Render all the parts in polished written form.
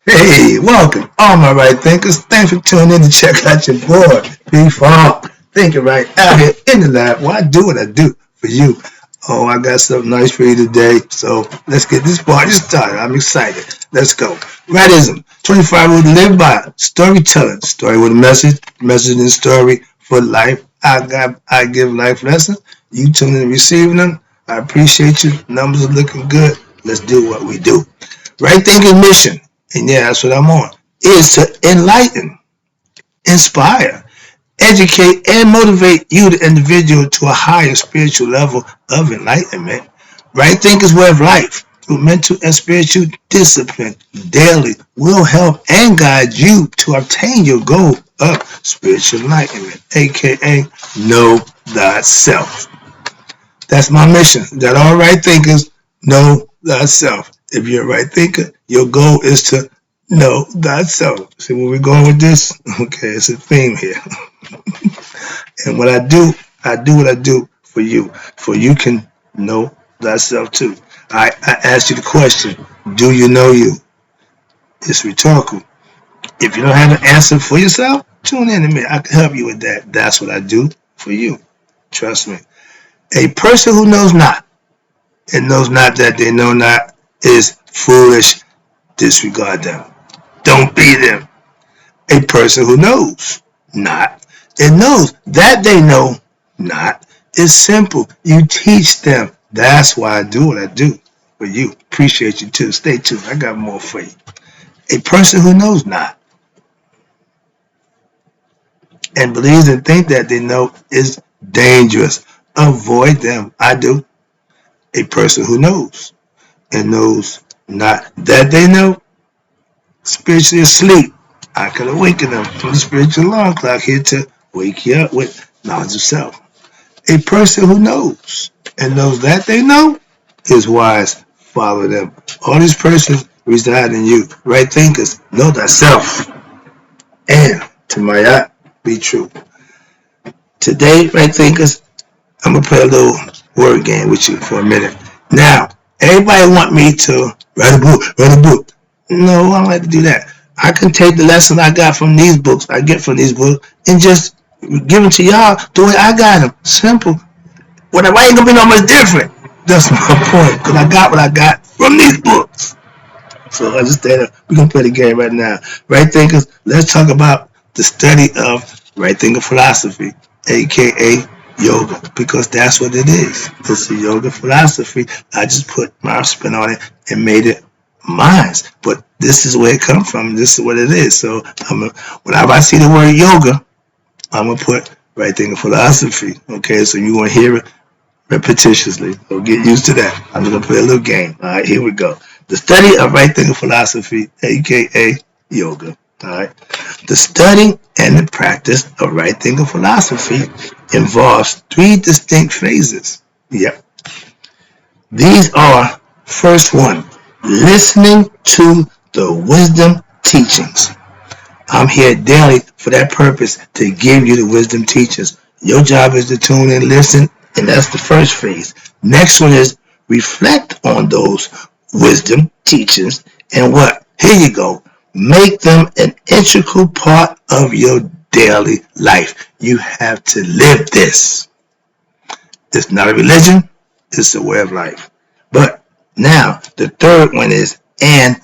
Hey, welcome, all my right thinkers. Thanks for tuning in to check out your boy, B-Funk. Thinking right out here in the lab. Well, I do what I do for you. Oh, I got something nice for you today. So let's get this party started. I'm excited. Let's go. Rightism. 25 rule to live by. Storytelling. Story with a message. Message and story for life. I give life lessons. You tune in and receiving them. I appreciate you. Numbers are looking good. Let's do what we do. Right thinking mission, and yeah, that's what I'm on, is to enlighten, inspire, educate, and motivate you, the individual, to a higher spiritual level of enlightenment. Right thinking's way of life through mental and spiritual discipline daily will help and guide you to obtain your goal of spiritual enlightenment, aka know thyself. That's my mission. That all right thinkers know thyself. If you're a right thinker, your goal is to know thyself. See where we're going with this? Okay, it's a theme here. And what I do what I do for you. For you can know thyself too. I asked you the question, do you know you? It's rhetorical. If you don't have an answer for yourself, tune in to me. I can help you with that. That's what I do for you. Trust me. A person who knows not and knows not that they know not is foolish. Disregard them. Don't be them. A person who knows not and knows that they know not is simple. You teach them. That's why I do what I do for you. Appreciate you too. Stay tuned. I got more for you. A person who knows not and believes and think that they know is dangerous. Avoid them. I do. A person who knows and knows not that they know spiritually asleep. I can awaken them from the spiritual alarm clock here to wake you up with knowledge of self. A person who knows and knows that they know is wise. Follow them. All these persons reside in you. Right thinkers, know thyself. And to my eye, be true. Today, right thinkers, I'm gonna play a little word game with you for a minute. Now, everybody want me to write a book, write a book. No, I don't like to do that. I can take the lesson I got from these books, I get from these books, and just give them to y'all the way I got them. Simple. What I ain't gonna be no much different. That's my point, because I got what I got from these books. So understand that we're gonna play the game right now. Right thinkers, let's talk about the study of right thinker philosophy, aka yoga, because that's what it is. It's a yoga philosophy. I just put my spin on it and made it mine. But this is where it comes from. This is what it is. So whenever I see the word yoga, I'm gonna put right thinker philosophy. Okay, so you want to hear it repetitiously. So get used to that. I'm just gonna play a little game. All right, here we go. The study of right thinking philosophy, aka yoga. All right. The study and the practice of right thinking philosophy involves three distinct phases. Yep. These are first one, listening to the wisdom teachings. I'm here daily for that purpose to give you the wisdom teachings. Your job is to tune in, listen, and that's the first phase. Next one is reflect on those wisdom teachings and what? Here you go. Make them an integral part of your daily life. You have to live this. It's not a religion, it's a way of life. But now, the third one is, and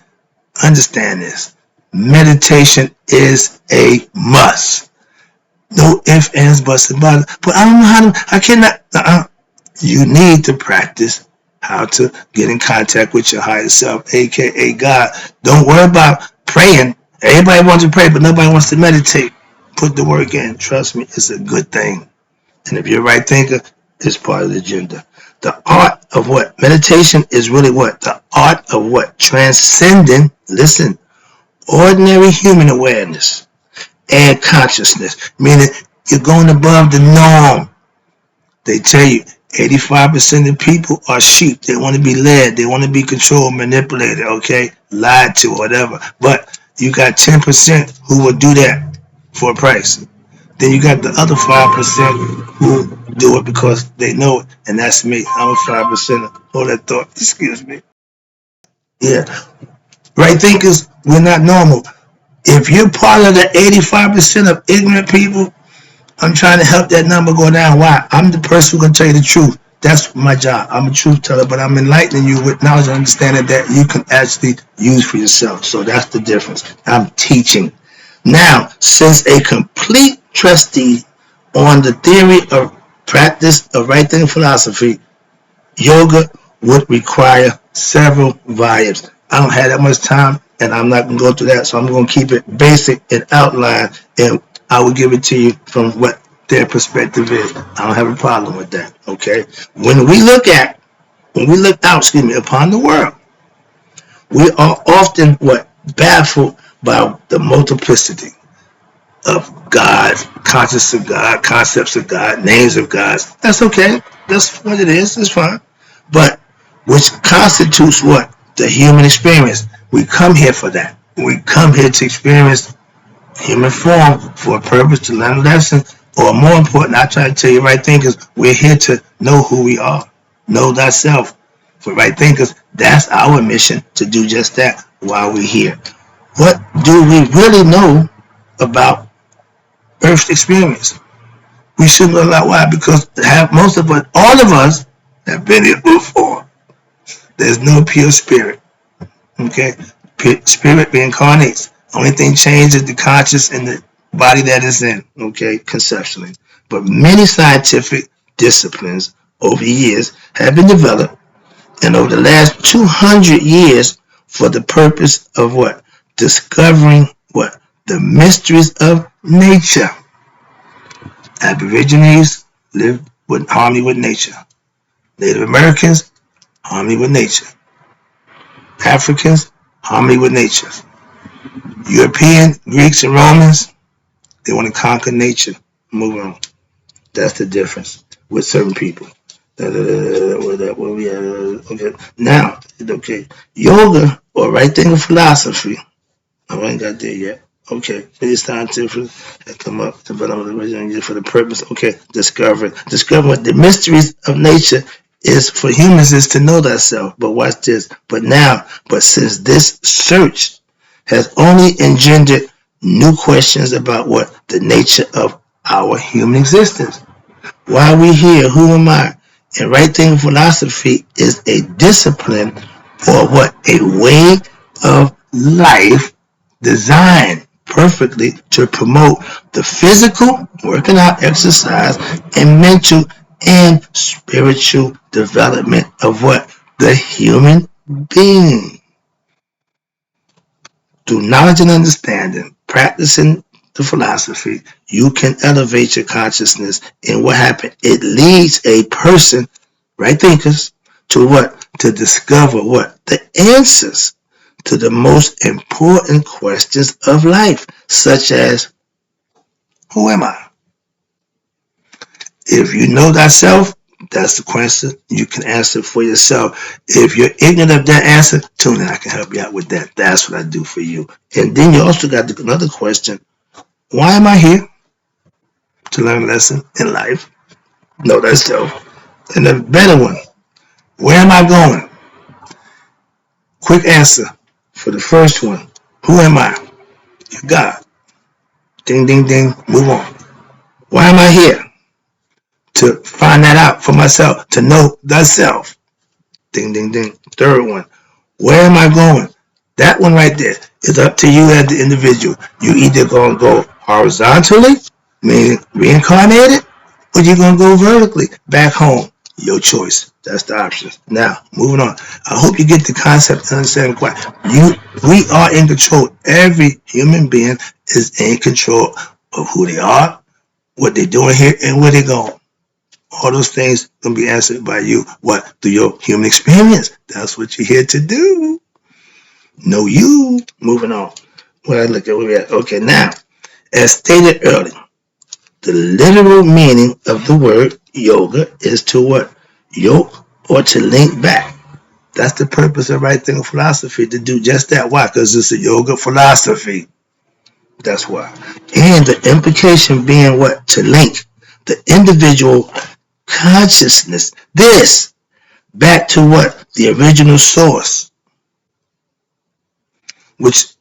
understand this, meditation is a must. No ifs, ands, buts, and buts. But I don't know how to, I cannot, You need to practice how to get in contact with your higher self, aka God. Don't worry about praying. Everybody wants to pray, but nobody wants to meditate. Put the work in. Trust me, it's a good thing. And if you're a right thinker, it's part of the agenda. The art of what? Meditation is really what? The art of what? Transcending, listen, ordinary human awareness and consciousness. Meaning you're going above the norm. They tell you 85% of people are sheep. They want to be led. They want to be controlled, manipulated, okay? Lied to, whatever. But you got 10% who will do that for a price. Then you got the other 5% who do it because they know it. And that's me. I'm a 5%. Hold that thought. Excuse me. Yeah. Right thinkers We're not normal. If you're part of the 85% of ignorant people, I'm trying to help that number go down. Why? I'm the person who's going to tell you the truth. That's my job. I'm a truth teller, but I'm enlightening you with knowledge and understanding that you can actually use for yourself. So that's the difference. I'm teaching. Now, since a complete trustee on the theory of practice of right thinking philosophy, yoga would require several volumes. I don't have that much time, and I'm not going to go through that, so I'm going to keep it basic and outline, and I will give it to you from what their perspective is. I don't have a problem with that, okay? When we look out, upon the world, we are often baffled by the multiplicity of God, conscious of God, concepts of God, names of God. That's okay. That's what it is. It's fine. But which constitutes what? The human experience. We come here for that. We come here to experience human form for a purpose, to learn a lesson, or more important, I try to tell you right thinkers, we're here to know who we are. Know thyself. For right thinkers, that's our mission, to do just that while we're here. What do we really know about Earth's experience? We should know a lot. Why? Because most of us, all of us, have been here before. There's no pure spirit. Okay? Spirit reincarnates. Only thing changes is the conscious and the body that is in. Okay? Conceptually. But many scientific disciplines over the years have been developed, and over the last 200 years, for the purpose of what? Discovering what? The mysteries of nature. Aborigines live with harmony with nature. Native Americans, harmony with nature. Africans, harmony with nature. European, Greeks, and Romans, they want to conquer nature. Move on. That's the difference with certain people. Okay. Now, okay, yoga or right thinking philosophy. I ain't got there yet. Okay, it's time to come up, develop the vision for the purpose. Okay, discover what the mysteries of nature is for humans is to know thyself. But watch this. But since this search has only engendered new questions about what the nature of our human existence. Why are we here? Who am I? And right thinking philosophy is a discipline or what? A way of life designed perfectly to promote the physical, working out, exercise, and mental and spiritual development of what? The human being. Through knowledge and understanding, practicing the philosophy, you can elevate your consciousness. And what happened? It leads a person, right thinkers, to what? To discover what? The answers to the most important questions of life, such as, who am I? If you know thyself, that's the question you can answer for yourself. If you're ignorant of that answer, tune in. I can help you out with that. That's what I do for you. And then you also got another question. Why am I here? To learn a lesson in life. Know thyself. And the better one. Where am I going? Quick answer for the first one. Who am I? You're God. Ding, ding, ding. Move on. Why am I here? To find that out for myself. To know thyself. Ding, ding, ding. Third one. Where am I going? That one right there is up to you as the individual. You either going to go horizontally, meaning reincarnated, or you're going to go vertically, back home. Your choice. That's the option. Now, moving on. I hope you get the concept and understand why. We are in control. Every human being is in control of who they are, what they're doing here, and where they're going. All those things going to be answered by you. What? Through your human experience. That's what you're here to do. Know you. Moving on. What I look at, where we at? Okay, now, as stated earlier, the literal meaning of the word yoga is to what? Yoke or to link back. That's the purpose of right thinking philosophy, to do just that. Why? Because it's a yoga philosophy. That's why. And the implication being what? To link the individual consciousness, this, back to what? The original source, which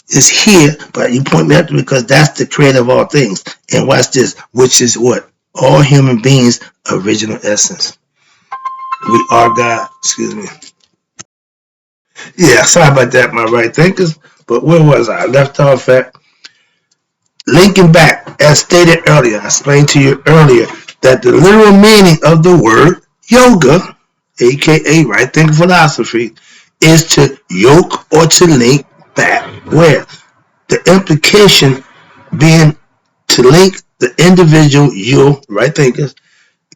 is here, but you point me up to because that's the creator of all things. And watch this, which is what? All human beings' original essence. We are God. Excuse me. Yeah, sorry about that, my right thinkers. But where was I? Left off at linking back, as stated earlier. I explained to you earlier that the literal meaning of the word yoga, aka right thinking philosophy, is to yoke or to link back where the implication being to link the individual, you, right thinkers,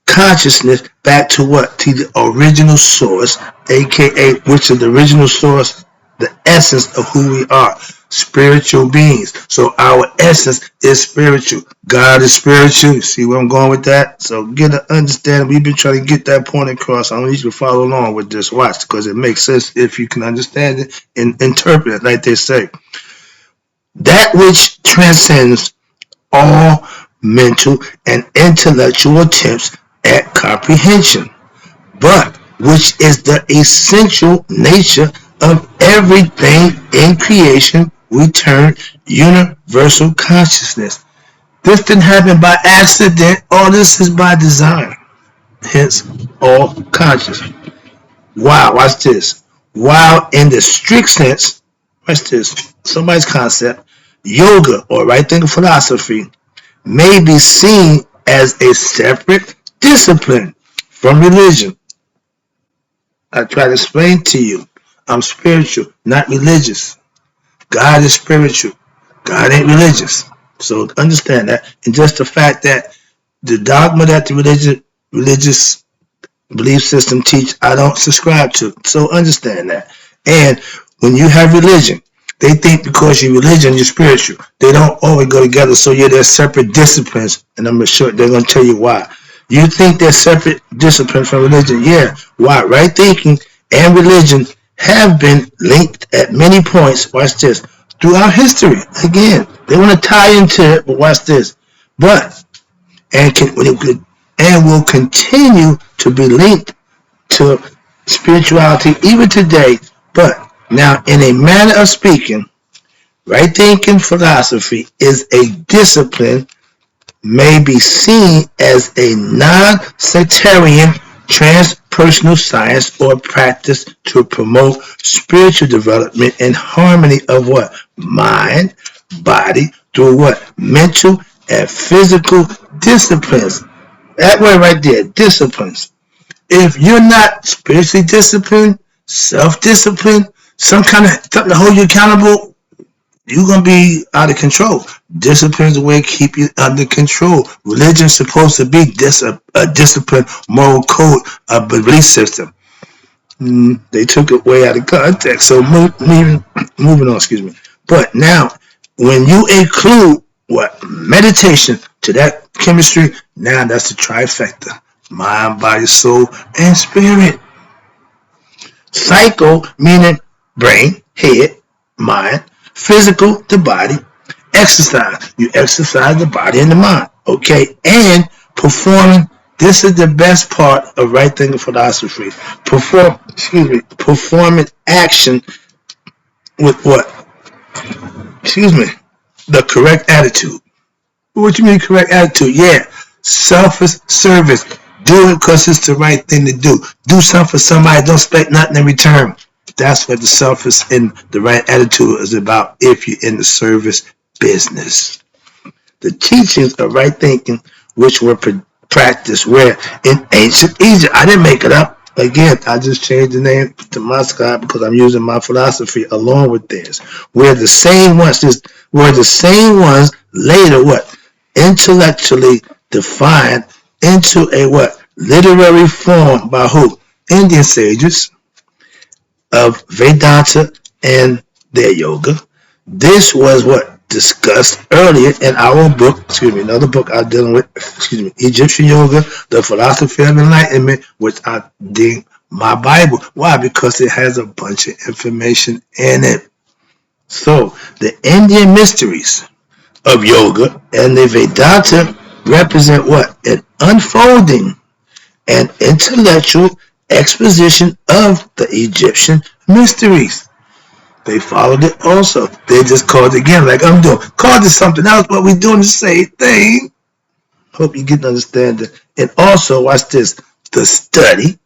consciousness back to what? To the original source, aka which is the original source, the essence of who we are, spiritual beings. So our essence is spiritual. God is spiritual. See where I'm going with that? So get an understanding. We've been trying to get that point across. I want you to follow along with this. Watch, because it makes sense if you can understand it and interpret it, like they say. That which transcends all mental and intellectual attempts at comprehension, but which is the essential nature of everything in creation, we term universal consciousness. This didn't happen by accident, all this is by design. Hence, all consciousness. Wow, watch this. While in the strict sense, watch this, somebody's concept, yoga or right thinking philosophy may be seen as a separate discipline from religion. I try to explain to you, I'm spiritual, not religious. God is spiritual. God ain't religious. So understand that. And just the fact that the dogma that the religious belief system teach, I don't subscribe to. So understand that. And when you have religion, they think because you're religion, you're spiritual. They don't always go together. So yeah, they're separate disciplines. And I'm sure they're going to tell you why. You think they're separate disciplines from religion? Yeah. Why? Right thinking and religion have been linked at many points. Watch this. Throughout history. Again, they want to tie into it, but watch this. But and will continue to be linked to spirituality even today. But now, in a manner of speaking, right thinking philosophy is a discipline may be seen as a non-sectarian transpersonal science or practice to promote spiritual development and harmony of what? Mind, body, through what? Mental and physical disciplines. That word right there, disciplines. If you're not spiritually disciplined, self-disciplined, some kind of something to hold you accountable, you're going to be out of control. Discipline is the way to keep you under control. Religion is supposed to be a disciplined moral code, a belief system. They took it way out of context. So moving on, excuse me. But now, when you include what? Meditation to that chemistry, now that's the trifecta. Mind, body, soul, and spirit. Psycho meaning brain, head, mind. Physical, the body. Exercise. You exercise the body and the mind. Okay? And performing. This is the best part of right thinking philosophy. Performing action with what? The correct attitude. What you mean correct attitude? Yeah. Selfish service. Do it because it's the right thing to do. Do something for somebody. Don't expect nothing in return. That's what the selfish and the right attitude is about if you're in the service business. The teachings of right thinking, which were practiced where in ancient Egypt, I didn't make it up. Again, I just changed the name to my sky because I'm using my philosophy along with theirs. Where the same ones later what? Intellectually defined into a what? Literary form by who? Indian sages of Vedanta and their yoga. This was what discussed earlier in our book, another book I'm dealing with, Egyptian Yoga, the Philosophy of Enlightenment, which I deem my Bible. Why? Because it has a bunch of information in it. So, the Indian mysteries of yoga and the Vedanta represent what? An unfolding and intellectual exposition of the Egyptian mysteries. They followed it also. They just called it again, like I'm doing. Called it something else, but we're doing the same thing. Hope you get to understand it. And also, watch this. The study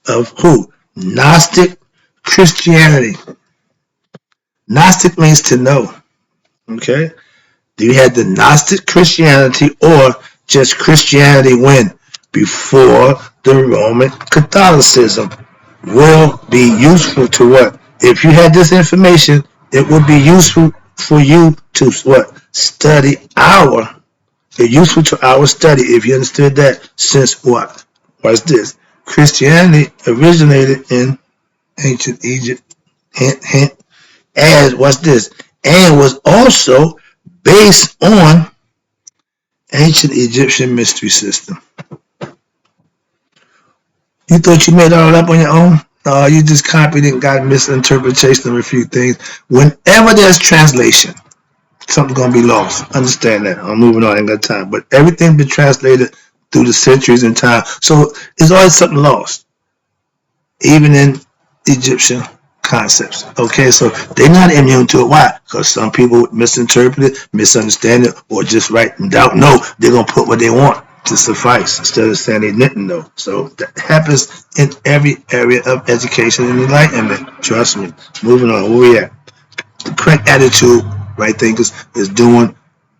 of who? Gnostic Christianity. Gnostic means to know. Okay? Do you have the Gnostic Christianity or just Christianity when? Before the Roman Catholicism will be useful to what? If you had this information, it would be useful for you to what? Study our, useful to our study if you understood that since what? What's this? Christianity originated in ancient Egypt, hint, hint, as, what's this? And was also based on ancient Egyptian mystery system. You thought you made all up on your own? No, you just copied it and got misinterpretation of a few things. Whenever there's translation, something's going to be lost. Understand that. I'm moving on. I ain't got time. But everything been translated through the centuries and time. So there's always something lost. Even in Egyptian concepts. Okay, so they're not immune to it. Why? Because some people misinterpret it, misunderstand it, or just write and doubt. No, they're going to put what they want to suffice instead of saying they didn't know. So that happens in every area of education and enlightenment. Trust me. Moving on. Where we at? The correct attitude, right thinkers, is doing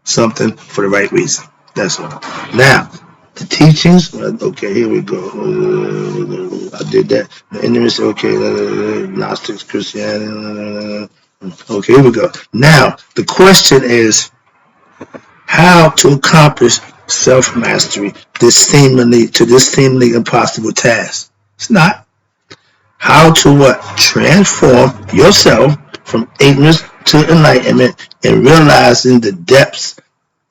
something for the right reason. That's all. Now, the teachings. Okay, here we go. I did that. The intimacy. Okay, Gnostics, Christianity. Okay, here we go. Now, the question is how to accomplish self-mastery to this seemingly impossible task. It's not. How to what? Transform yourself from ignorance to enlightenment and realizing the depths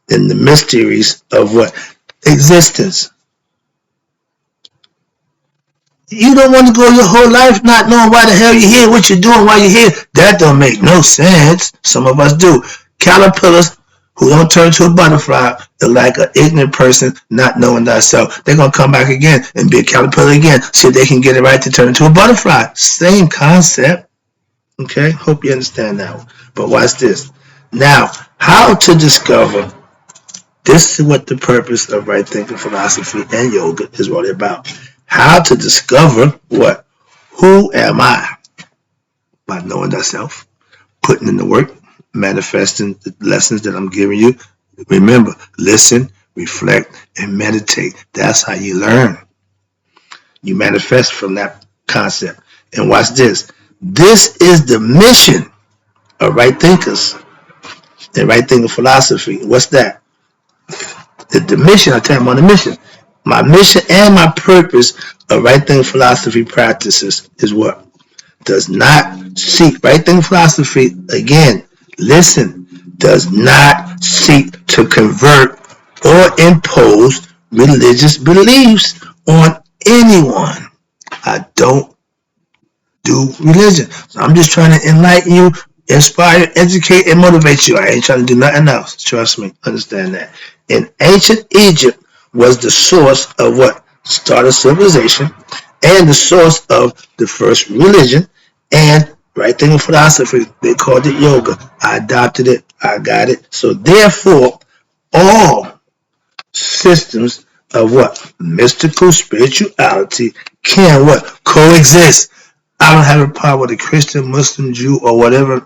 and the mysteries of what? Existence. You don't want to go your whole life not knowing why the hell you're here, what you're doing, why you're here. That don't make no sense. Some of us do. Caterpillars who don't turn to a butterfly are like an ignorant person not knowing thyself. They're going to come back again and be a caterpillar again so they can get it right to turn into a butterfly. Same concept. Okay? Hope you understand that one. But watch this. Now, how to discover. This is what the purpose of right thinking philosophy and yoga is really about. How to discover what? Who am I? By knowing thyself, putting in the work, manifesting the lessons that I'm giving you. Remember, listen, reflect, and meditate. That's how you learn. You manifest from that concept. And watch this. This is the mission of right thinkers and right thinking philosophy. What's that? The mission, I tell you, I'm on a mission. My mission and my purpose of right thinking philosophy practices is what? Does not seek, right thinking philosophy, again, listen, does not seek to convert or impose religious beliefs on anyone. I don't do religion. So I'm just trying to enlighten you, inspire, educate, and motivate you. I ain't trying to do nothing else. Trust me. Understand that. In ancient Egypt was the source of what? Started civilization and the source of the first religion and right thinking philosophy. They called it yoga. I adopted it. I got it. So therefore, all systems of what? Mystical spirituality can what? Coexist. I don't have a problem with a Christian, Muslim, Jew, or whatever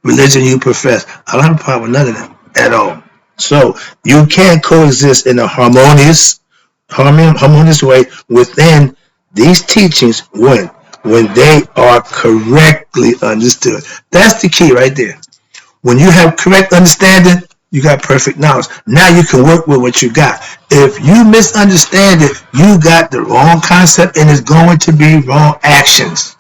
religion you profess. I don't have a problem with none of them at all. So you can coexist in a harmonious way within these teachings when they are correctly understood. That's the key right there. When you have correct understanding, you got perfect knowledge. Now you can work with what you got. If you misunderstand it, you got the wrong concept and it's going to be wrong actions.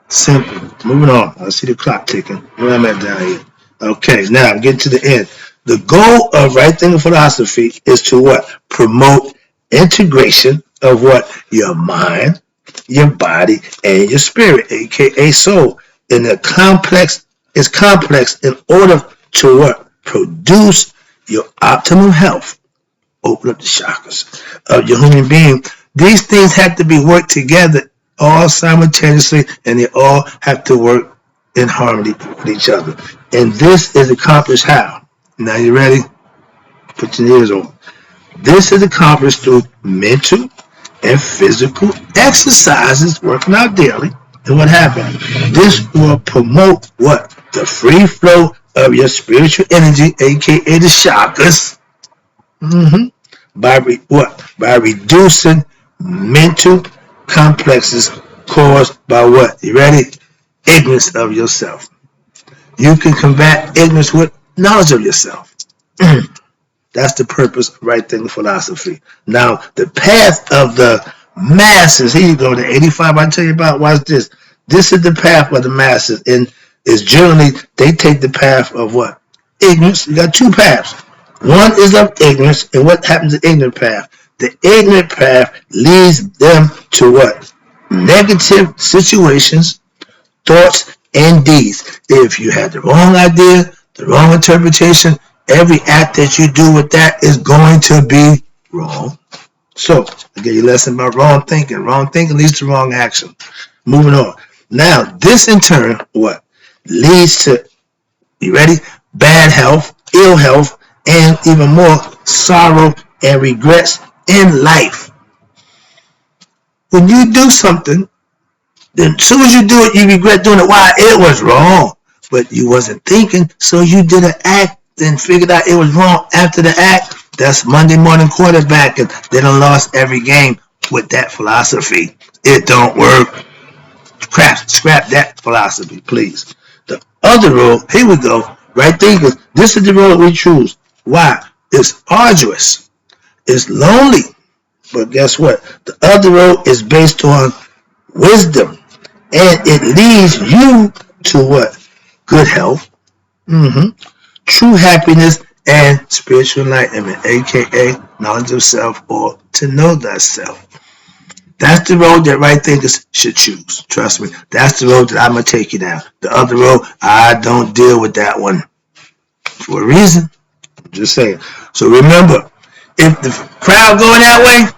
Simple. Moving on. I see the clock ticking. Where am I down here? Okay, now I'm getting to the end. The goal of right thinking philosophy is to what? Promote integration of what? Your mind, your body, and your spirit, aka soul. In the complex, it's complex in order to what? Produce your optimum health. Open up the chakras of your human being. These things have to be worked together all simultaneously, and they all have to work in harmony with each other. And this is accomplished how? Now you ready? Put your ears on. This is accomplished through mental and physical exercises, working out daily. And what happened? This will promote what? The free flow of your spiritual energy, aka the chakras. By reducing mental complexes caused by what? You ready? Ignorance of yourself. You can combat ignorance with knowledge of yourself. That's the purpose of right thinking philosophy. Now, the path of the masses, here you go, the 85 I tell you about, watch this. This is the path of the masses, and is generally, they take the path of what? Ignorance. You got two paths. One is of ignorance, and what happens in the ignorant path? The ignorant path leads them to what? Negative situations, thoughts, and deeds. If you had the wrong idea, the wrong interpretation, every act that you do with that is going to be wrong. So, I gave you a lesson about wrong thinking. Wrong thinking leads to wrong action. Moving on. Now, this in turn, what? Leads to, you ready? Bad health, ill health, and even more sorrow and regrets in life. When you do something, then as soon as you do it, you regret doing it. Why? It was wrong. But you wasn't thinking, so you did an act, then figured out it was wrong after the act. That's Monday morning quarterbacking. They done lost every game with that philosophy. It don't work. Scrap that philosophy, please. The other road, here we go. Right thinkers, this is the road we choose. Why? It's arduous. It's lonely. But guess what? The other road is based on wisdom. And it leads you to what? Good health. True happiness and spiritual enlightenment, aka knowledge of self or to know thyself. That's the road that right thinkers should choose. Trust me. That's the road that I'm going to take you down. The other road, I don't deal with that one. For a reason. I'm just saying. So remember, if the crowd going that way,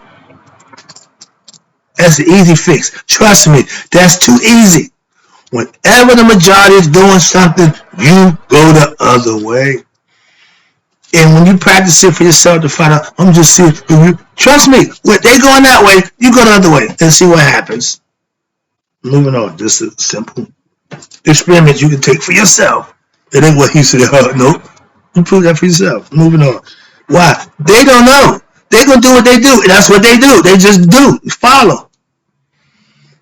that's an easy fix. Trust me. That's too easy. Whenever the majority is doing something, you go the other way. And when you practice it for yourself to find out, I'm just seeing, trust me, when they going that way, you go the other way and see what happens. Moving on, just a simple experiment you can take for yourself. It ain't what he said, nope. You prove that for yourself. Moving on. Why? They don't know. They gonna do what they do, and that's what they do. They just do. Follow.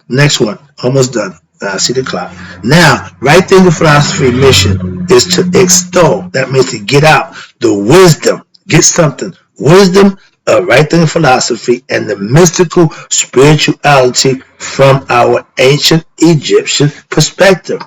Next one, almost done. I see the clock. Now, right thinking philosophy mission is to extol. That means to get out the wisdom. Get something. Wisdom of right thinking philosophy and the mystical spirituality from our ancient Egyptian perspective.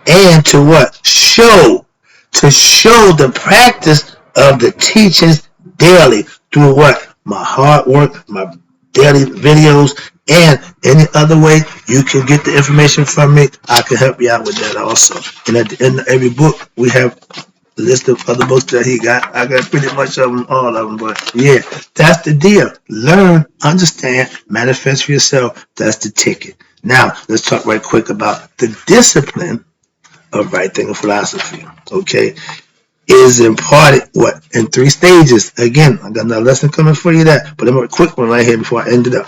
And to what? Show. To show the practice of the teachings daily through what? My hard work, my daily videos, and any other way you can get the information from me, I can help you out with that also. And at the end of every book, we have a list of other books that he got. I got pretty much of them, all of them. But yeah, that's the deal. Learn, understand, manifest for yourself. That's the ticket. Now, let's talk right quick about the discipline of right thinking philosophy. Okay, is imparted what in 3 stages. Again, I got another lesson coming for you that, but I'm a quick one right here before I end it up.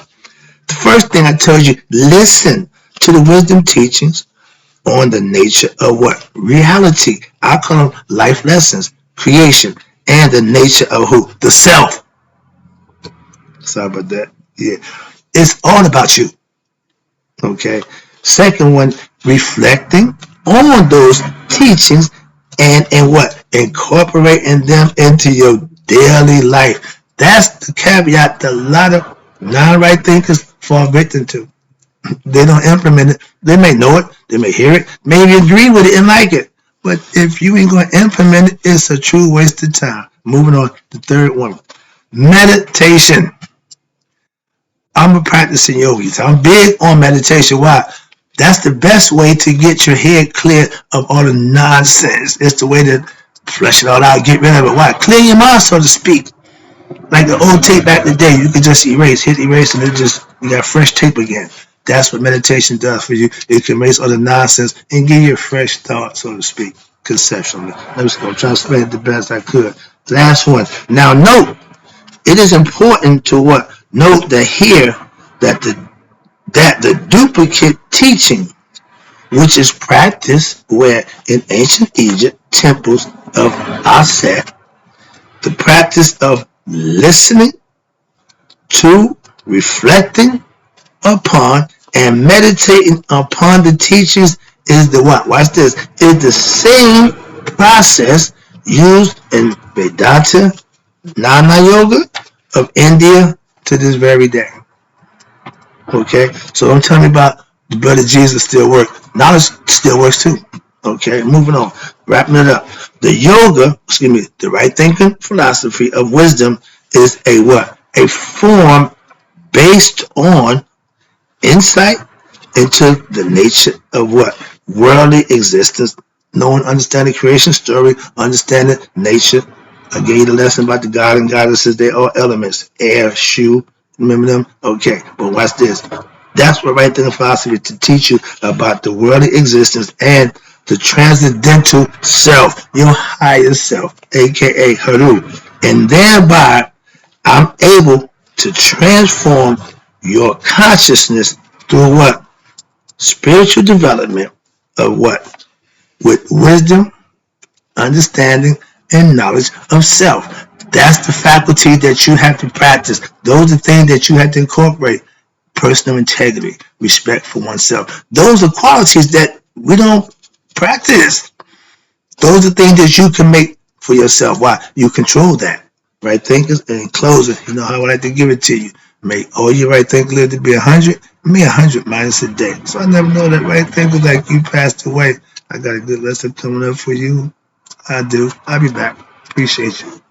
The first thing I told you, listen to the wisdom teachings on the nature of what? Reality. I call them life lessons, creation, and the nature of who? The self. Sorry about that. Yeah. It's all about you. Okay. Second one, reflecting on those teachings and what? Incorporating them into your daily life. That's the caveat that a lot of non-right thinkers fall victim to. They don't implement it. They may know it. They may hear it. Maybe agree with it and like it. But if you ain't going to implement it, it's a true waste of time. Moving on, the third one. Meditation. I'm a practicing yogi. So I'm big on meditation. Why? That's the best way to get your head clear of all the nonsense. It's the way to flush it all out, get rid of it. Why? Clear your mind, so to speak. Like the old tape back in the day, you could just hit erase, and it just, you got fresh tape again. That's what meditation does for you. It can erase all the nonsense and give you a fresh thought, so to speak, conceptually. I'm trying to explain it the best I could. Last one. Now note, it is important to what? Note that here that the duplicate teaching, which is practiced where in ancient Egypt, temples of Aset, the practice of listening to, reflecting upon, and meditating upon the teachings is the what? Watch this. Is the same process used in Vedanta, Jnana Yoga of India to this very day. Okay, so don't tell me about the blood of Jesus still works. Knowledge still works too. Okay, moving on, wrapping it up. The right thinking philosophy of wisdom is a what? A form based on insight into the nature of what? Worldly existence, knowing, understanding creation story, understanding nature. I gave you the lesson about the God and goddesses. They are elements. Air, shoe. Remember them? Okay, but watch this. That's what right thinking philosophy to teach you about the worldly existence and the transcendental self, your higher self, aka Haru. And thereby, I'm able to transform your consciousness through what? Spiritual development of what? With wisdom, understanding, and knowledge of self. That's the faculty that you have to practice. Those are things that you have to incorporate. Personal integrity, respect for oneself. Those are qualities that we don't practice. Those are things that you can make for yourself. Why? You control that. Right thinkers, and in closing, you know how I like to give it to you. Make all your right thinkers live to be 100. Me 100 minus a day. So I never know that right thinkers like you passed away. I got a good lesson coming up for you. I do. I'll be back. Appreciate you.